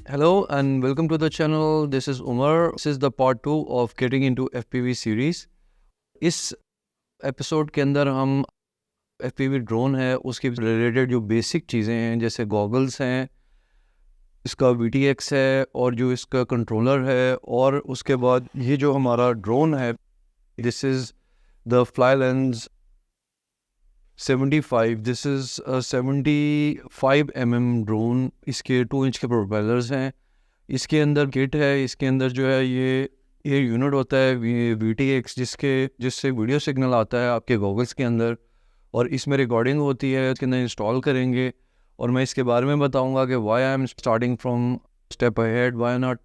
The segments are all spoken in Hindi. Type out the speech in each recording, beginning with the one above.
Hello and welcome to the channel. This is Umar. This is the part 2 of getting into FPV series. इस एपिसोड के अंदर हम FPV ड्रोन है उसके रिलेटेड जो बेसिक चीज़ें हैं जैसे गॉगल्स हैं, इसका VTX है और जो इसका कंट्रोलर है, और उसके बाद ये जो हमारा ड्रोन है, this is the fly lens 75. This is 75 mm drone. इसके 2 इंच के प्रोपेलर्स हैं. इसके अंदर किट है. इसके अंदर जो है ये यूनिट होता है VTX जिससे वीडियो सिग्नल आता है आपके गॉगल्स के अंदर, और इसमें रिकॉर्डिंग होती है. इसके अंदर इंस्टॉल करेंगे और मैं इसके बारे में बताऊंगा कि why I am starting from step ahead, why not.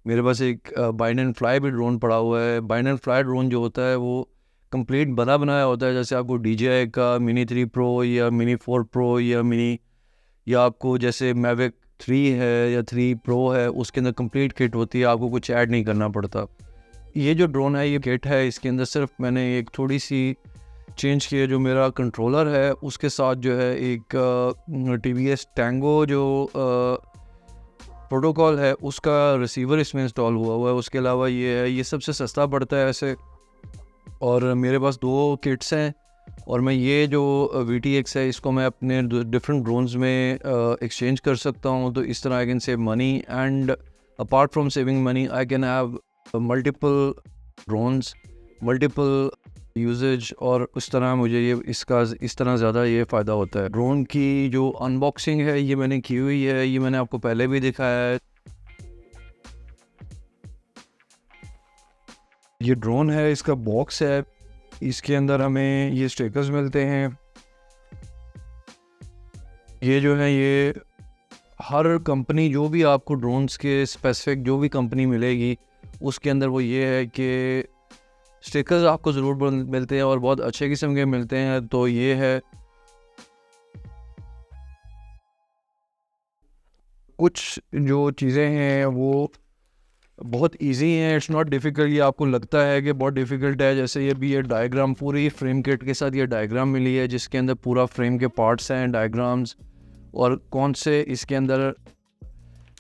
मेरे पास एक बाइंड एंड फ्लाई भी ड्रोन पड़ा हुआ है. बाइंड एंड फ्लाई ड्रोन जो होता है वो कंप्लीट बना बनाया होता है. जैसे आपको DJI का मिनी 3 Pro या मिनी 4 Pro या आपको जैसे मैविक 3 है या 3 Pro है, उसके अंदर कंप्लीट किट होती है, आपको कुछ ऐड नहीं करना पड़ता. ये जो ड्रोन है ये किट है. इसके अंदर सिर्फ मैंने एक थोड़ी सी चेंज की है. जो मेरा कंट्रोलर है उसके साथ जो है एक TVS Tango जो प्रोटोकॉल है उसका रिसीवर इसमें इंस्टॉल हुआ है. उसके अलावा ये सबसे सस्ता पड़ता है ऐसे. और मेरे पास 2 किट्स हैं और मैं ये जो VTX है इसको मैं अपने डिफरेंट ड्रोन्स में एक्सचेंज कर सकता हूँ. तो इस तरह I can save money, and apart from saving money I can have multiple drones, multiple uses, और उस तरह मुझे इस तरह ज़्यादा ये फ़ायदा होता है. ड्रोन की जो अनबॉक्सिंग है ये मैंने की हुई है. ये मैंने आपको पहले भी दिखाया है. ये ड्रोन है, इसका बॉक्स है. इसके अंदर हमें ये स्टिकर्स मिलते हैं. ये जो है ये हर कंपनी जो भी आपको ड्रोन्स के स्पेसिफिक जो भी कंपनी मिलेगी उसके अंदर वो ये है कि स्टिकर्स आपको ज़रूर मिलते हैं और बहुत अच्छे किस्म के मिलते हैं. तो ये है कुछ जो चीज़ें हैं वो बहुत इजी हैं. It's not difficult. ये आपको लगता है कि बहुत डिफ़िकल्ट है. जैसे ये डायग्राम पूरी फ्रेम किट के साथ ये डायग्राम मिली है जिसके अंदर पूरा फ्रेम के पार्ट्स हैं, डायग्राम्स, और कौन से इसके अंदर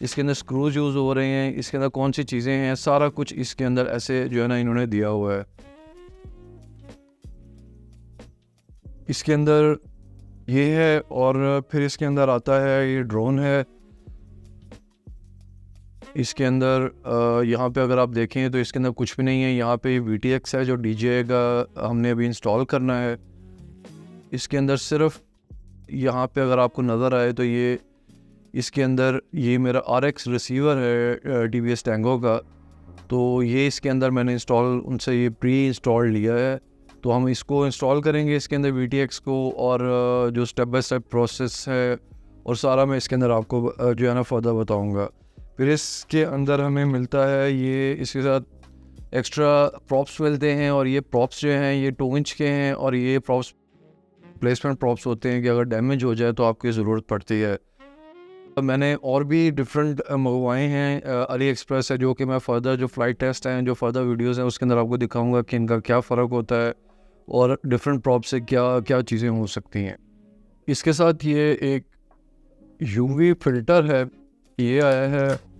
स्क्रूज यूज़ हो रहे हैं, इसके अंदर कौन सी चीज़ें हैं, सारा कुछ इसके अंदर ऐसे जो है ना इन्होंने दिया हुआ है. इसके अंदर ये है और फिर इसके अंदर आता है ये ड्रोन है. इसके अंदर यहाँ पे अगर आप देखें तो इसके अंदर कुछ भी नहीं है. यहाँ पे VTX है जो DJI का हमने अभी इंस्टॉल करना है. इसके अंदर सिर्फ यहाँ पे अगर आपको नज़र आए तो ये इसके अंदर ये मेरा RX रिसीवर है TVS Tango का. तो ये इसके अंदर मैंने उनसे ये प्री इंस्टॉल लिया है. तो हम इसको इंस्टॉल करेंगे इसके अंदर VTX को, और जो स्टेप बाय स्टेप प्रोसेस है और सारा मैं इसके अंदर आपको जो है ना फ़र्दर बताऊँगा. फिर इसके अंदर हमें मिलता है ये इसके साथ एक्स्ट्रा प्रॉप्स मिलते हैं, और ये प्रॉप्स जो हैं ये 2 इंच के हैं, और ये प्रॉप्स प्लेसमेंट प्रॉप्स होते हैं कि अगर डैमेज हो जाए तो आपकी ज़रूरत पड़ती है. मैंने और भी डिफरेंट मंगवाए हैं. AliExpress है जो कि मैं फ़र्दर जो फ़्लाइट टेस्ट हैं, जो फ़र्दर वीडियोस हैं उसके अंदर आपको दिखाऊंगा कि इनका क्या फ़र्क होता है और डिफरेंट प्रॉप्स से क्या क्या चीज़ें हो सकती हैं. इसके साथ ये एक UV फ़िल्टर है, ये आया है,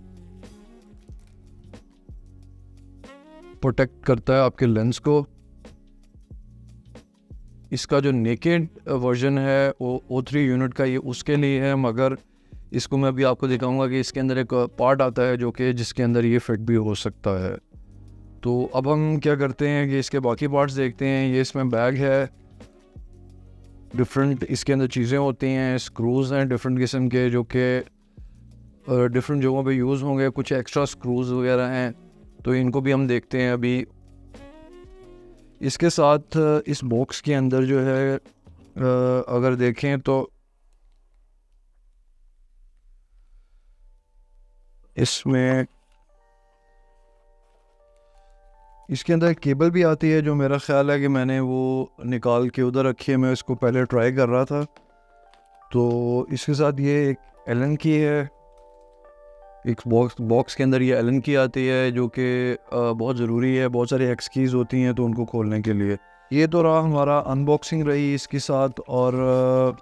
प्रोटेक्ट करता है आपके लेंस को. इसका जो नेकेड वर्जन है वो O3 यूनिट का, ये उसके लिए है, मगर इसको मैं अभी आपको दिखाऊंगा कि इसके अंदर एक पार्ट आता है जो कि जिसके अंदर ये फिट भी हो सकता है. तो अब हम क्या करते हैं कि इसके बाकी पार्ट्स देखते हैं. ये इसमें बैग है, डिफरेंट इसके अंदर चीज़ें होती हैं, स्क्रूज़ हैं डिफरेंट किस्म के जो कि डिफरेंट जगहों पे यूज़ होंगे. कुछ एक्स्ट्रा स्क्रूज़ वगैरह हैं तो इनको भी हम देखते हैं अभी. इसके साथ इस बॉक्स के अंदर जो है अगर देखें तो इसमें इसके अंदर एक केबल भी आती है जो मेरा ख़्याल है कि मैंने वो निकाल के उधर रखी है. मैं इसको पहले ट्राई कर रहा था. तो इसके साथ ये एक एलन की है. एक बॉक्स के अंदर ये एलन की आती है जो कि बहुत ज़रूरी है. बहुत सारी एक्स कीज़ होती हैं तो उनको खोलने के लिए. ये तो रहा हमारा अनबॉक्सिंग रही इसके साथ. और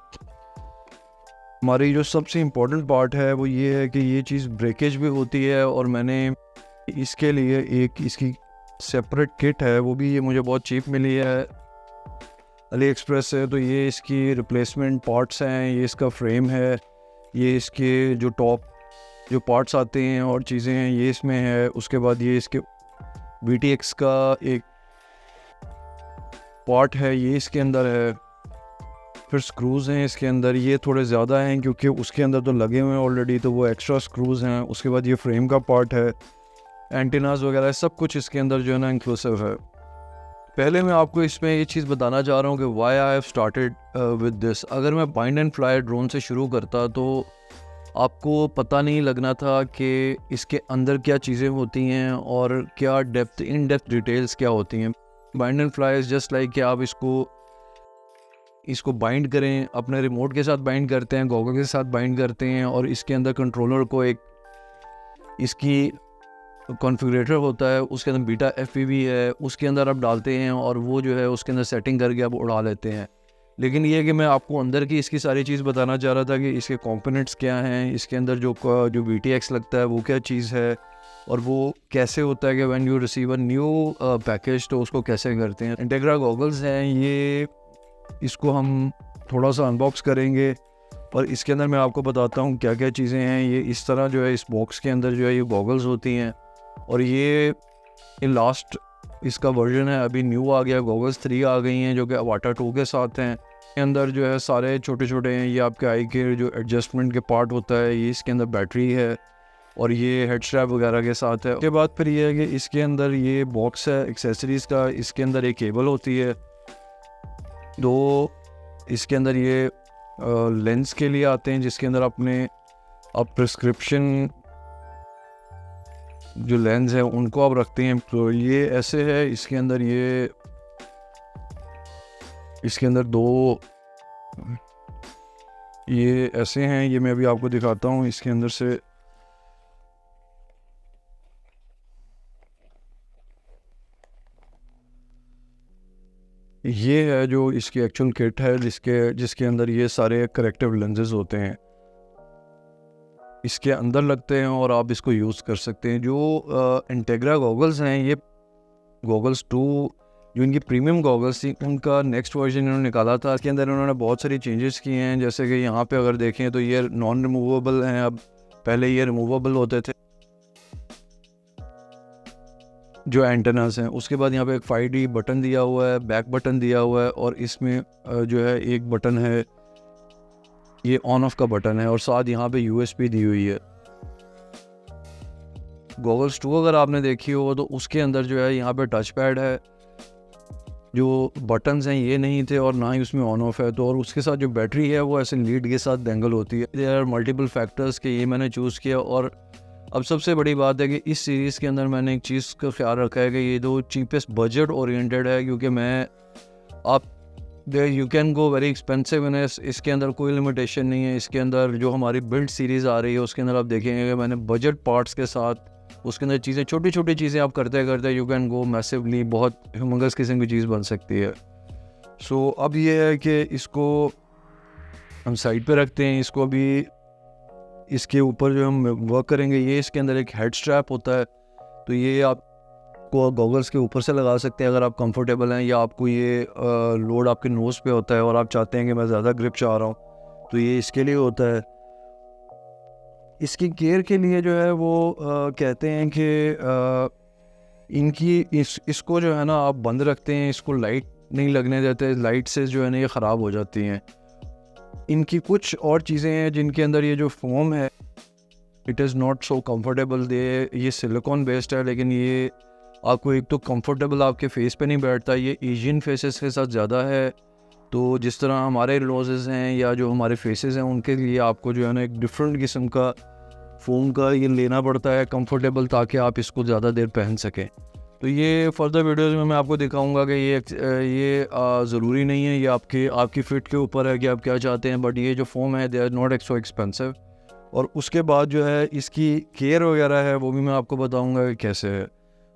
हमारी जो सबसे इम्पोर्टेंट पार्ट है वो ये है कि ये चीज़ ब्रेकेज भी होती है, और मैंने इसके लिए एक इसकी सेपरेट किट है, वो भी ये मुझे बहुत चीप मिली है अली एक्सप्रेस से। तो ये इसकी रिप्लेसमेंट पार्ट्स हैं, ये इसका फ्रेम है, ये इसके जो टॉप जो पार्ट्स आते हैं और चीज़ें हैं ये इसमें है। उसके बाद ये इसके VTX का एक पार्ट है, ये इसके अंदर है। फिर स्क्रूज़ हैं इसके अंदर, ये थोड़े ज़्यादा हैं क्योंकि उसके अंदर तो लगे हुए हैं ऑलरेडी, तो वो एक्स्ट्रा स्क्रूज़ हैं। उसके बाद ये फ्रेम का पार्ट है, एंटीनाज वगैरह सब कुछ इसके अंदर जो है ना इंक्लूसिव है। पहले मैं आपको इसमें ये चीज़ बताना चाह रहा हूँ कि why I have started with this. अगर मैं बाइंड एंड फ्लाई ड्रोन से शुरू करता तो आपको पता नहीं लगना था कि इसके अंदर क्या चीज़ें होती हैं और क्या इन डेप्थ डिटेल्स क्या होती हैं। Bind and fly is just like कि आप इसको बाइंड करें, अपने रिमोट के साथ बाइंड करते हैं, गॉगल के साथ बाइंड करते हैं, और इसके अंदर कंट्रोलर को एक इसकी कॉन्फ़िगरेटर होता है, उसके अंदर बीटा FPV है, उसके अंदर आप डालते हैं और वो जो है उसके अंदर सेटिंग करके आप उड़ा लेते हैं। लेकिन ये है कि मैं आपको अंदर की इसकी सारी चीज़ बताना चाह रहा था कि इसके कंपोनेंट्स क्या हैं, इसके अंदर जो VTX लगता है वो क्या चीज़ है, और वो कैसे होता है कि when you receive a new package तो उसको कैसे करते हैं। इंटेग्रा गॉगल्स हैं ये, इसको हम थोड़ा सा अनबॉक्स करेंगे और इसके अंदर मैं आपको बताता हूँ क्या क्या चीज़ें हैं। ये इस तरह जो है इस बॉक्स के अंदर जो है ये गॉगल्स होती हैं, और ये लास्ट इसका वर्जन है, अभी न्यू आ गया, गॉगल्स 3 आ गई हैं जो कि अवाटा 2 के साथ हैं। इसके अंदर जो है सारे छोटे छोटे हैं, ये आपके आई के जो एडजस्टमेंट के पार्ट होता है, ये इसके अंदर बैटरी है और ये हेड स्ट्रैप वगैरह के साथ है। उसके बाद फिर ये है कि इसके अंदर ये बॉक्स है एक्सेसरीज़ का, इसके अंदर एक केबल होती है, दो इसके अंदर ये लेंस के लिए आते हैं जिसके अंदर आप प्रिस्क्रिप्शन जो लेंस है उनको आप रखते हैं। तो ये ऐसे है, इसके अंदर दो ये ऐसे हैं, ये मैं अभी आपको दिखाता हूँ। इसके अंदर से ये है जो इसकी एक्चुअल किट है, जिसके अंदर ये सारे करेक्टिव लेंसेज होते हैं, इसके अंदर लगते हैं और आप इसको यूज़ कर सकते हैं। जो इंटेग्रा गॉगल्स हैं, ये गॉगल्स 2 जो इनकी प्रीमियम गॉगल्स थी उनका नेक्स्ट वर्जन इन्होंने निकाला था। इसके अंदर इन्होंने बहुत सारी चेंजेस किए हैं, जैसे कि यहाँ पे अगर देखें तो ये नॉन रिमूवेबल हैं, अब पहले ये रिमूवेबल होते थे जो एंटेनास हैं। उसके बाद यहाँ पे एक 5D बटन दिया हुआ है, बैक बटन दिया हुआ है, और इसमें जो है एक बटन है, ये ऑन ऑफ का बटन है, और साथ यहाँ पे USB दी हुई है। गॉगल्स 2 अगर आपने देखी हो तो उसके अंदर जो है यहाँ पे टच पैड है, जो बटन्स हैं ये नहीं थे और ना ही उसमें ऑन ऑफ है। तो और उसके साथ जो बैटरी है वो ऐसे लीड के साथ डेंगल होती है। देयर आर मल्टीपल फैक्टर्स के ये मैंने चूज़ किया। और अब सबसे बड़ी बात है कि इस सीरीज़ के अंदर मैंने एक चीज़ का ख्याल रखा है कि ये दो चीपेस्ट बजट ओरिएंटेड है, क्योंकि आप you can go very expensive in इसके अंदर कोई लिमिटेशन नहीं है। इसके अंदर जो हमारी बिल्ड सीरीज़ आ रही है उसके अंदर आप देखेंगे कि मैंने बजट पार्ट्स के साथ उसके अंदर चीज़ें छोटी छोटी चीज़ें आप करते करते यू कैन गो मैसिवली, बहुत ह्यूमंगस किस्म की चीज़ बन सकती है। सो अब ये है कि इसको हम साइड पे रखते हैं। इसको अभी इसके ऊपर जो हम वर्क करेंगे, ये इसके अंदर एक हेड स्ट्रैप होता है, तो ये आपको गॉगल्स के ऊपर से लगा सकते हैं अगर आप कंफर्टेबल हैं, या आपको ये लोड आपके नोज़ पे होता है और आप चाहते हैं कि मैं ज़्यादा ग्रिप चाह रहा हूँ तो ये इसके लिए होता है। इसकी केयर के लिए जो है वो कहते हैं कि इसको जो है ना आप बंद रखते हैं, इसको लाइट नहीं लगने देते, लाइट से जो है ना ये ख़राब हो जाती हैं। इनकी कुछ और चीज़ें हैं जिनके अंदर ये जो फोम है it is not so comfortable. ये सिलिकॉन बेस्ड है, लेकिन ये आपको एक तो कंफर्टेबल आपके फेस पे नहीं बैठता, ये एशियन फेसेस के साथ ज़्यादा है। तो जिस तरह हमारे नोजेस हैं या जो हमारे फेसेस हैं उनके लिए आपको जो है ना एक डिफरेंट किस्म का फोम का ये लेना पड़ता है कंफर्टेबल, ताकि आप इसको ज़्यादा देर पहन सकें। तो ये फर्दर वीडियोज़ में मैं आपको दिखाऊंगा कि ये ज़रूरी नहीं है, ये आपकी फ़िट के ऊपर है कि आप क्या चाहते हैं, बट ये जो फोम है they are not so expensive. और उसके बाद जो है इसकी केयर वगैरह है वो भी मैं आपको बताऊंगा कि कैसे है।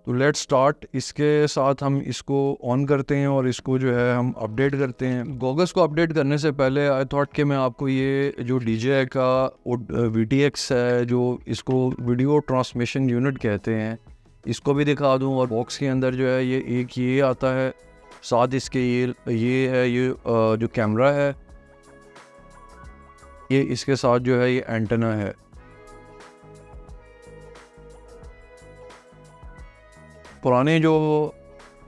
तो लेट्स स्टार्ट। इसके साथ हम इसको ऑन करते हैं और इसको जो है हम अपडेट करते हैं। गॉगल्स को अपडेट करने से पहले आई थॉट कि मैं आपको ये जो DJI का VTX है, जो इसको वीडियो ट्रांसमिशन यूनिट कहते हैं, इसको भी दिखा दूं। और बॉक्स के अंदर जो है ये एक ये आता है, साथ इसके ये है, ये जो कैमरा है, ये इसके साथ जो है ये एंटेना है। पुराने जो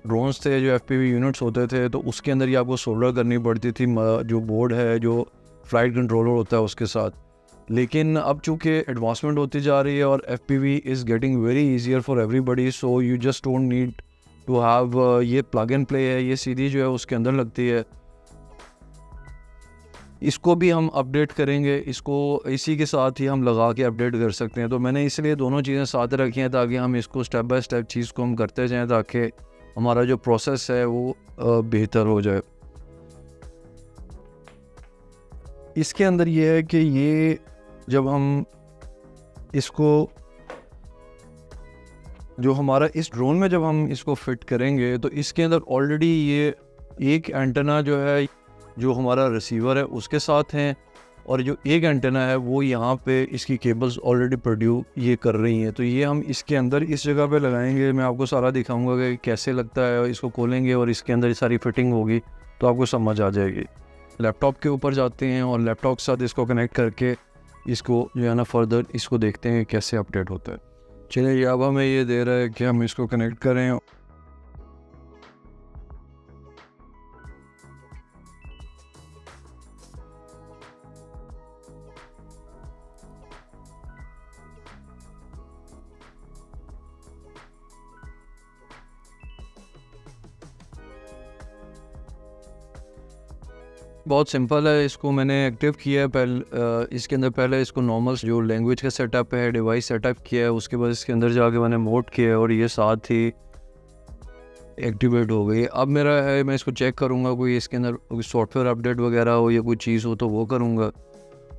ड्रोन्स थे, जो FPV यूनिट्स होते थे, तो उसके अंदर ही आपको सोल्डर करनी पड़ती थी जो बोर्ड है, जो फ्लाइट कंट्रोलर होता है उसके साथ। लेकिन अब चूँकि एडवांसमेंट होती जा रही है और FPV is getting very easier for everybody, so you just don't need to have, ये प्लग एंड प्ले है, ये सीधी जो है उसके अंदर लगती है। इसको भी हम अपडेट करेंगे, इसको इसी के साथ ही हम लगा के अपडेट कर सकते हैं। तो मैंने इसलिए दोनों चीज़ें साथ रखी हैं ताकि हम इसको स्टेप बाय स्टेप चीज़ को हम करते जाएं, ताकि हमारा जो प्रोसेस है वो बेहतर हो जाए। इसके अंदर ये है कि ये जब हम इसको, जो हमारा इस ड्रोन में जब हम इसको फिट करेंगे, तो इसके अंदर ऑलरेडी ये एक एंटेना जो है, जो हमारा रिसीवर है उसके साथ हैं, और जो एक एंटेना है वो यहाँ पे इसकी केबल्स ऑलरेडी प्रोड्यूस ये कर रही हैं। तो ये हम इसके अंदर इस जगह पे लगाएंगे। मैं आपको सारा दिखाऊंगा कि कैसे लगता है। इसको खोलेंगे और इसके अंदर सारी फिटिंग होगी तो आपको समझ आ जाएगी। लैपटॉप के ऊपर जाते हैं और लैपटॉप के साथ इसको कनेक्ट करके इसको जो है ना फर्दर इसको देखते हैं कैसे अपडेट होता है। चलिए, अब हमें ये दे रहा है कि हम इसको कनेक्ट करें। बहुत सिंपल है। इसको मैंने एक्टिव किया है इसके अंदर पहले इसको नॉर्मल जो लैंग्वेज का सेटअप है, डिवाइस सेटअप किया है, उसके बाद इसके अंदर जाके मैंने मोड किया है और ये साथ ही एक्टिवेट हो गई। अब मेरा है, मैं इसको चेक करूँगा कोई इसके अंदर कोई सॉफ्टवेयर अपडेट वगैरह हो या कोई चीज़ हो तो वो करूँगा।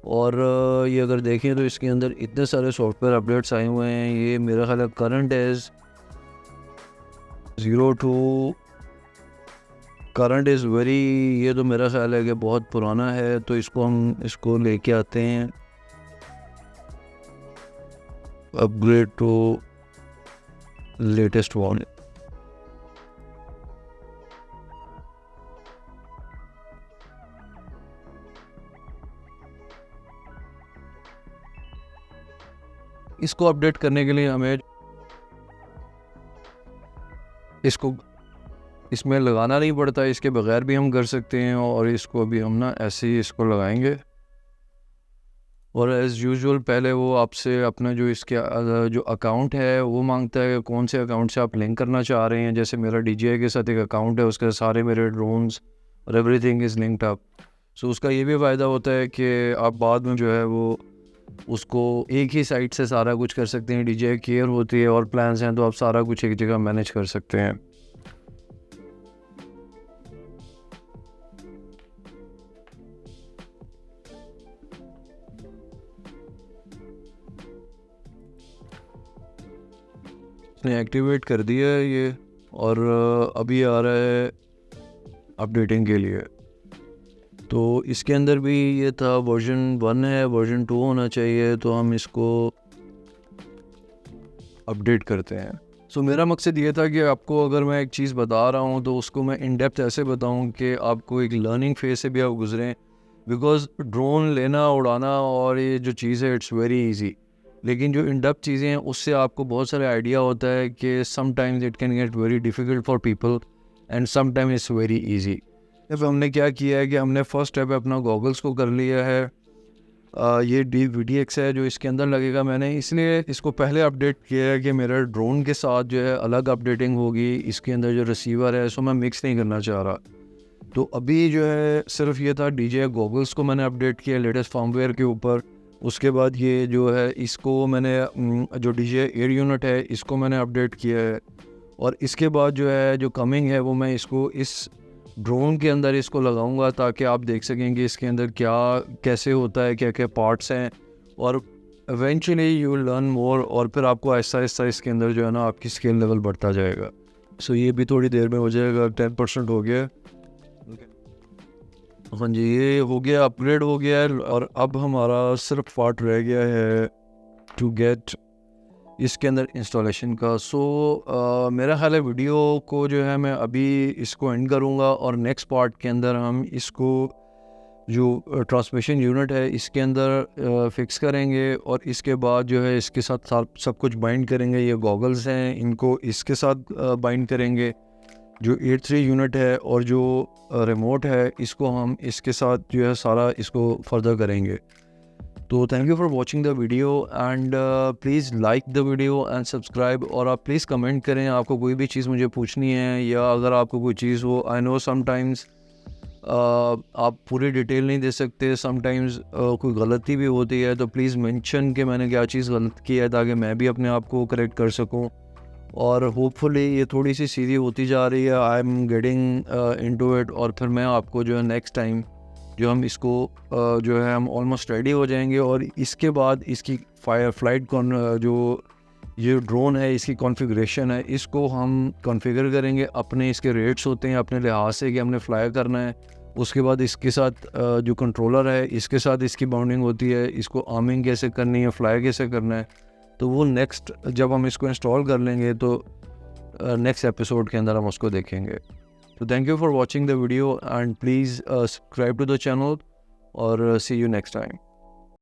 और ये अगर देखें तो इसके अंदर इतने सारे सॉफ्टवेयर अपडेट्स आए हुए हैं। ये मेरा ख्याल है current is 02, current is very, ये तो मेरा ख्याल है कि बहुत पुराना है। तो इसको हम इसको लेके आते हैं अपग्रेड टू लेटेस्ट वन। इसको अपडेट करने के लिए हमें इसको इसमें लगाना नहीं पड़ता, इसके बगैर भी हम कर सकते हैं। और इसको भी हम ना ऐसे ही इसको लगाएंगे। और एज़ यूजुअल पहले वो आपसे अपना जो इसके जो अकाउंट है वो मांगता है, कौन से अकाउंट से आप लिंक करना चाह रहे हैं। जैसे मेरा DJI के साथ एक अकाउंट है, उसके सारे मेरे ड्रोन्स और एवरीथिंग इज़ लिंक्ड अप। सो उसका ये भी फ़ायदा होता है कि आप बाद में जो है वो उसको एक ही साइट से सारा कुछ कर सकते हैं। DJI केयर होती है और प्लान्स हैं, तो आप सारा कुछ एक जगह मैनेज कर सकते हैं। इसने एक्टिवेट कर दिया है ये, और अभी आ रहा है अपडेटिंग के लिए। तो इसके अंदर भी ये था वर्जन 1 है, वर्जन 2 होना चाहिए। तो हम इसको अपडेट करते हैं। सो मेरा मकसद ये था कि आपको अगर मैं एक चीज़ बता रहा हूँ तो उसको मैं इन डेप्थ ऐसे बताऊँ कि आपको एक लर्निंग फेज से भी आप गुजरें। बिकॉज ड्रोन लेना, उड़ाना और ये जो चीज़ है इट्स वेरी इजी, लेकिन जो इन डेप्थ चीज़ें हैं उससे आपको बहुत सारे आइडिया होता है कि sometimes it can get very difficult for people and sometimes it's very easy. अब हमने क्या किया है कि हमने फर्स्ट स्टेप अपना गॉगल्स को कर लिया है। ये VTX है जो इसके अंदर लगेगा। मैंने इसलिए इसको पहले अपडेट किया है कि मेरा ड्रोन के साथ जो है अलग अपडेटिंग होगी, इसके अंदर जो रिसीवर है सो मैं मिक्स नहीं करना चाह रहा। तो अभी जो है सिर्फ ये था DJI गॉगल्स को मैंने अपडेट किया लेटेस्ट फर्मवेयर के ऊपर। उसके बाद ये जो है इसको मैंने जो DJI एयर यूनिट है इसको मैंने अपडेट किया है। और इसके बाद जो है जो कमिंग है वो मैं इसको इस ड्रोन के अंदर इसको लगाऊंगा ताकि आप देख सकें कि इसके अंदर क्या कैसे होता है, क्या क्या पार्ट्स हैं। और eventually you will learn more, और फिर आपको आहिस्ता आहिस्ता इसके अंदर जो है ना आपकी स्किल लेवल बढ़ता जाएगा। सो ये भी थोड़ी देर में हो जाएगा। 10% हो गया। हाँ जी, ये हो गया, अपग्रेड हो गया है। और अब हमारा सिर्फ पार्ट रह गया है टू गेट इसके अंदर इंस्टॉलेशन का। सो मेरा ख्याल है वीडियो को जो है मैं अभी इसको एंड करूँगा, और नेक्स्ट पार्ट के अंदर हम इसको जो ट्रांसमिशन यूनिट है इसके अंदर फिक्स करेंगे, और इसके बाद जो है इसके साथ सब कुछ बाइंड करेंगे। ये गॉगल्स हैं, इनको इसके साथ बाइंड करेंगे। जो 83 यूनिट है और जो रिमोट है इसको हम इसके साथ जो है सारा इसको फर्दर करेंगे। तो thank you for watching the video, and please like the video and subscribe. और आप प्लीज़ कमेंट करें, आपको कोई भी चीज़ मुझे पूछनी है, या अगर आपको कोई चीज़ हो, आई नो समटाइम्स आप पूरी डिटेल नहीं दे सकते, समटाइम्स कोई गलती भी होती है, तो प्लीज़ मेंशन कि मैंने क्या चीज़ गलत की है, ताकि मैं भी अपने आप को करेक्ट कर सकूं। और होपफुली ये थोड़ी सी सीधी होती जा रही है, I am getting into it. और फिर मैं आपको जो है नेक्स्ट टाइम जो हम इसको जो है हम ऑलमोस्ट रेडी हो जाएंगे, और इसके बाद इसकी फ्लाइट जो ये ड्रोन है इसकी कॉन्फ़िगरेशन है, इसको हम कॉन्फ़िगर करेंगे। अपने इसके रेट्स होते हैं अपने लिहाज से कि हमने फ्लाई करना है। उसके बाद इसके साथ जो कंट्रोलर है इसके साथ इसकी बाउंडिंग होती है, इसको आर्मिंग कैसे करनी है, फ्लाई कैसे करना है, तो वो नेक्स्ट जब हम इसको इंस्टॉल कर लेंगे तो नेक्स्ट एपिसोड के अंदर हम उसको देखेंगे। तो thank you for watching the video, and please subscribe to the channel, और सी यू नेक्स्ट टाइम।